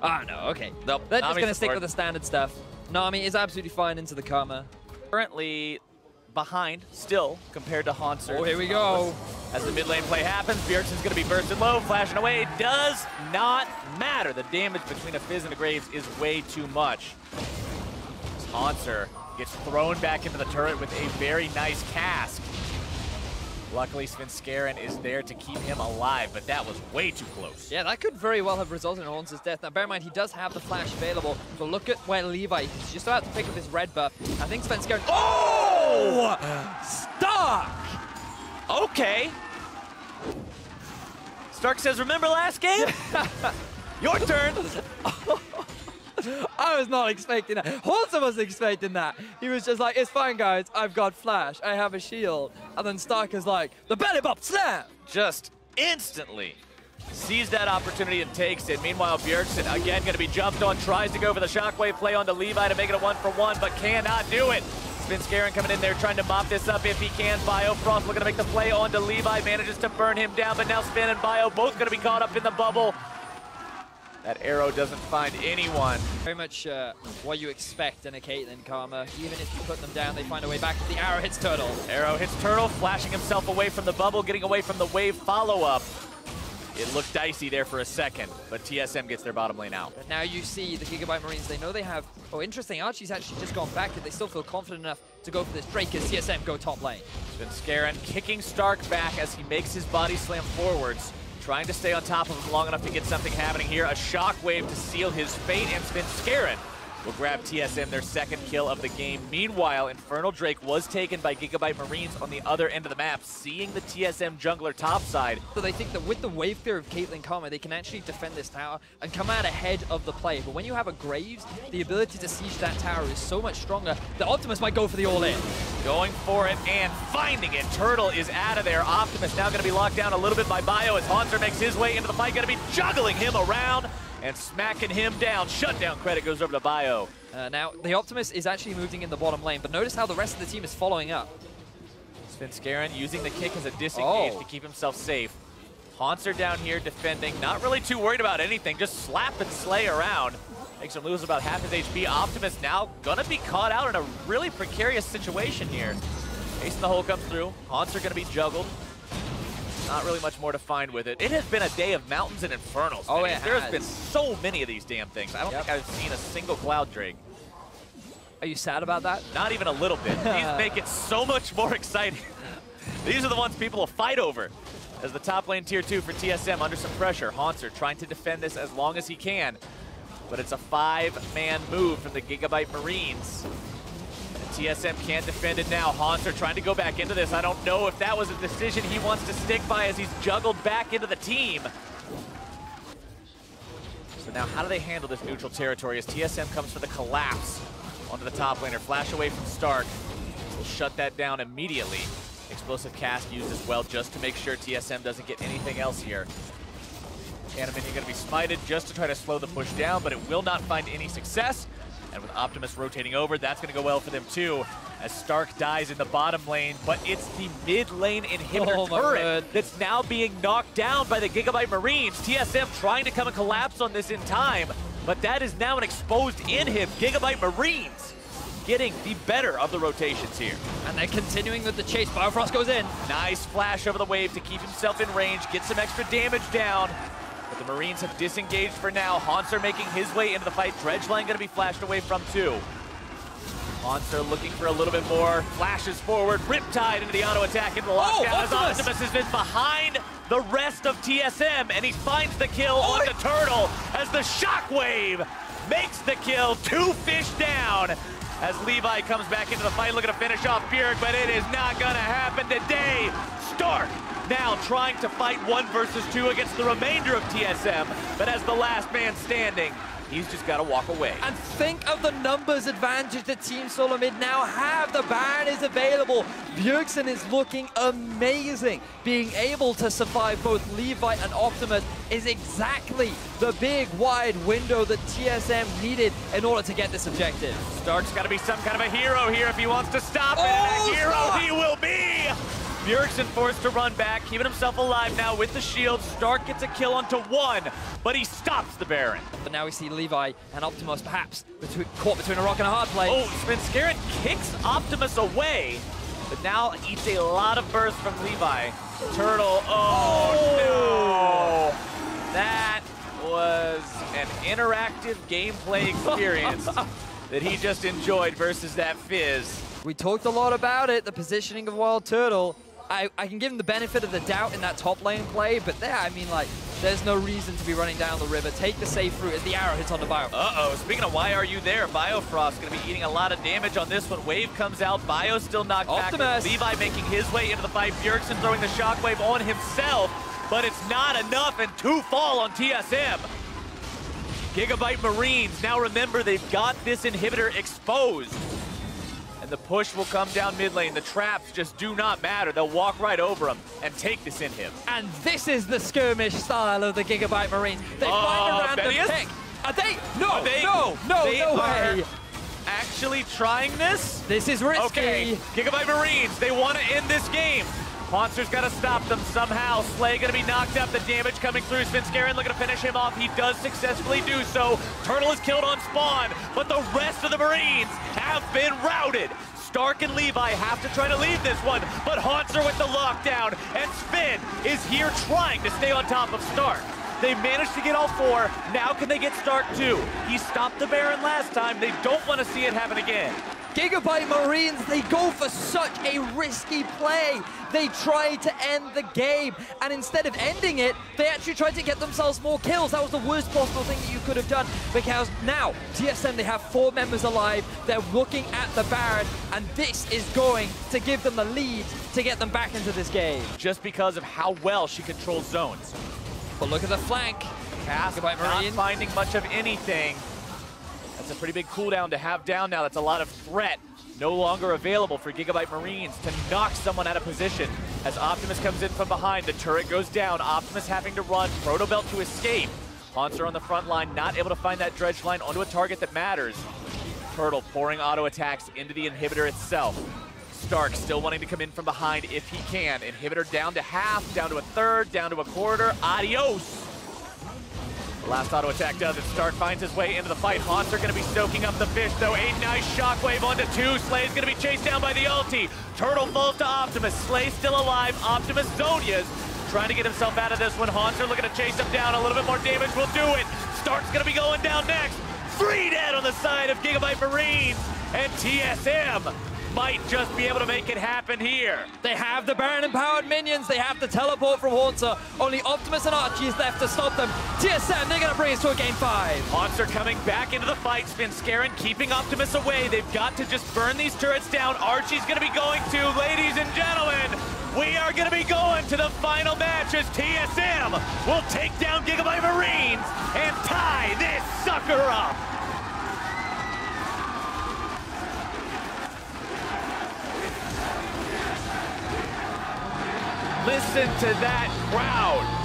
Oh, no, okay. Nope. They're just Nami's going to stick support. with the standard stuff. Nami is absolutely fine into the Karma. Currently behind still compared to HAUNTZER. Oh, here we go. As the mid lane play happens, BJERGSEN's going to be bursted low, flashing away. It does not matter. The damage between a Fizz and a Graves is way too much. HAUNTZER gets thrown back into the turret with a very nice cask. Luckily, SVENSKEREN is there to keep him alive, but that was way too close. Yeah, that could very well have resulted in HAUNTZER's death. Now, bear in mind, he does have the flash available, but look at where LEVI is. He's just about to pick up his red buff. I think SVENSKEREN... Oh! Stark! Okay. Stark says, remember last game? Your turn. I was not expecting that. HAUNTZER wasn't expecting that. He was just like, it's fine, guys. I've got flash. I have a shield. And then Stark is like, the belly bop slam! Just instantly sees that opportunity and takes it. Meanwhile, BJERGSEN again going to be jumped on, tries to go for the shockwave play onto LEVI to make it a 1-for-1, but cannot do it. SVENSKEREN coming in there trying to mop this up if he can. BIOFROST looking to make the play onto LEVI, manages to burn him down, but now Sven and Bio both going to be caught up in the bubble. That arrow doesn't find anyone. Very much what you expect in a Caitlyn Karma. Even if you put them down, they find a way back. The arrow hits Turtle. Arrow hits Turtle, flashing himself away from the bubble, getting away from the wave follow-up. It looked dicey there for a second, but TSM gets their bottom lane out. But now you see the GIGABYTE Marines, they know they have... Oh, interesting, Archie's actually just gone back, and they still feel confident enough to go for this Drake as TSM go top lane. SVENSKEREN kicking Stark back as he makes his body slam forwards, trying to stay on top of him long enough to get something happening here. A shockwave to seal his fate, and SVENSKEREN will grab TSM their second kill of the game. Meanwhile, Infernal Drake was taken by GIGABYTE Marines on the other end of the map, seeing the TSM jungler topside. So they think that with the wave clear of Caitlyn Karma, they can actually defend this tower and come out ahead of the play. But when you have a Graves, the ability to siege that tower is so much stronger that Optimus might go for the all-in. Going for it and finding it. Turtle is out of there. Optimus now going to be locked down a little bit by Bio as HAUNTZER makes his way into the fight. Going to be juggling him around and smacking him down. Shutdown credit goes over to Bio. Now, the Optimus is actually moving in the bottom lane, but notice how the rest of the team is following up. SVENSKEREN using the kick as a disengage to keep himself safe. HAUNTZER down here defending, not really too worried about anything, just slap and slay around. Makes him lose about half his HP. Optimus now gonna be caught out in a really precarious situation here. Ace in the hole comes through. HAUNTZER gonna be juggled. Not really much more to find with it. It has been a day of mountains and infernals. Oh, it There's has. been so many of these damn things. I don't think I've seen a single Cloud Drake. Are you sad about that? Not even a little bit. These make it so much more exciting. These are the ones people will fight over. As the top lane tier 2 for TSM under some pressure. HAUNTZER trying to defend this as long as he can. But it's a 5-man move from the GIGABYTE Marines. TSM can't defend it now. HAUNTZER trying to go back into this. I don't know if that was a decision he wants to stick by as he's juggled back into the team. So now how do they handle this neutral territory as TSM comes for the collapse onto the top laner. Flash away from Stark. We'll shut that down immediately. Explosive cast used as well just to make sure TSM doesn't get anything else here. Animini going to be smited just to try to slow the push down, but it will not find any success. And with Optimus rotating over, that's going to go well for them too, as Stark dies in the bottom lane, but it's the mid lane inhibitor turret that's now being knocked down by the GIGABYTE Marines. TSM trying to come and collapse on this in time, but that is now an exposed inhib. GIGABYTE Marines getting the better of the rotations here. And they're continuing with the chase. BIOFROST goes in. Nice flash over the wave to keep himself in range, get some extra damage down. But the Marines have disengaged for now. HAUNTZER making his way into the fight. Dredgeline going to be flashed away from too. HAUNTZER looking for a little bit more. Flashes forward. Riptide into the auto attack into the lockdown as Optimus has been behind the rest of TSM. And he finds the kill on the Turtle as the Shockwave makes the kill. 2 fish down as LEVI comes back into the fight looking to finish off Bjerg, but it is not going to happen today. Stark now trying to fight 1 versus 2 against the remainder of TSM, but as the last man standing, he's just got to walk away. And think of the numbers advantage that Team SOLOMID now have. The Baron is available. BJERGSEN is looking amazing. Being able to survive both LEVI and Optimus is exactly the big wide window that TSM needed in order to get this objective. Stark's got to be some kind of a hero here if he wants to stop it, and a hero he will be! BJERGSEN forced to run back, keeping himself alive now with the shield. Stark gets a kill onto one, but he stops the Baron. But now we see Levi and Optimus perhaps caught between a rock and a hard place. Oh, SVENSKEREN kicks Optimus away, but now eats a lot of burst from Levi. Turtle, oh no! That was an interactive gameplay experience that he just enjoyed versus that Fizz. We talked a lot about it, the positioning of WILDTURTLE. I can give him the benefit of the doubt in that top lane play, but there, I mean, like, there's no reason to be running down the river. Take the safe route as the arrow hits on the Bio. Uh-oh, speaking of why are you there, BIOFROST gonna be eating a lot of damage on this one. Wave comes out, Bio still knocked Optimus. back. Levi making his way into the fight. BJERGSEN throwing the shockwave on himself, but it's not enough, and two fall on TSM. GIGABYTE Marines, now remember, they've got this inhibitor exposed. And the push will come down mid lane. The traps just do not matter. They'll walk right over him and take this in him. And this is the skirmish style of the GIGABYTE Marines. They find a random pick. Are they? No, no way. Actually trying this? This is risky. Okay, GIGABYTE Marines, they want to end this game. HAUNTZER's got to stop them somehow. Slay going to be knocked up. The damage coming through. SVENSKEREN looking to finish him off. He does successfully do so. Turtle is killed on spawn, but the rest of the Marines have been routed. Stark and Levi have to try to leave this one, but HAUNTZER with the lockdown, and Sven is here trying to stay on top of Stark. They managed to get all four. Now can they get Stark too? He stopped the Baron last time. They don't want to see it happen again. GIGABYTE Marines, they go for such a risky play. They try to end the game, and instead of ending it, they actually tried to get themselves more kills. That was the worst possible thing that you could have done, because now, TSM, they have 4 members alive. They're looking at the Baron, and this is going to give them the lead to get them back into this game. Just because of how well she controls zones. But look at the flank. Cast not finding much of anything. That's a pretty big cooldown to have down now. That's a lot of threat. No longer available for GIGABYTE Marines to knock someone out of position. As Optimus comes in from behind, the turret goes down. Optimus having to run, Proto Belt to escape. HAUNTZER on the front line, not able to find that dredge line onto a target that matters. Turtle pouring auto attacks into the inhibitor itself. Stark still wanting to come in from behind if he can. Inhibitor down to half, down to a third, down to a quarter. Adios! The last auto attack does it. Stark finds his way into the fight. HAUNTZER going to be soaking up the fish, though. A nice shockwave onto 2. Slay's going to be chased down by the ulti. Turtle falls to Optimus. Slay still alive. Optimus Zonia's trying to get himself out of this one. HAUNTZER looking to chase him down. A little bit more damage will do it. Stark's going to be going down next. 3 dead on the side of GIGABYTE Marines. And TSM might just be able to make it happen here. They have the Baron-empowered minions. They have the teleport from HAUNTZER. Only Optimus and ARCHIE is left to stop them. TSM, they're going to bring us to a game 5. HAUNTZER coming back into the fight. SVENSKEREN keeping Optimus away. They've got to just burn these turrets down. ARCHIE's going to be going to, ladies and gentlemen, we are going to be going to the final match as TSM will take down GIGABYTE Marines and tie this sucker up. Listen to that crowd.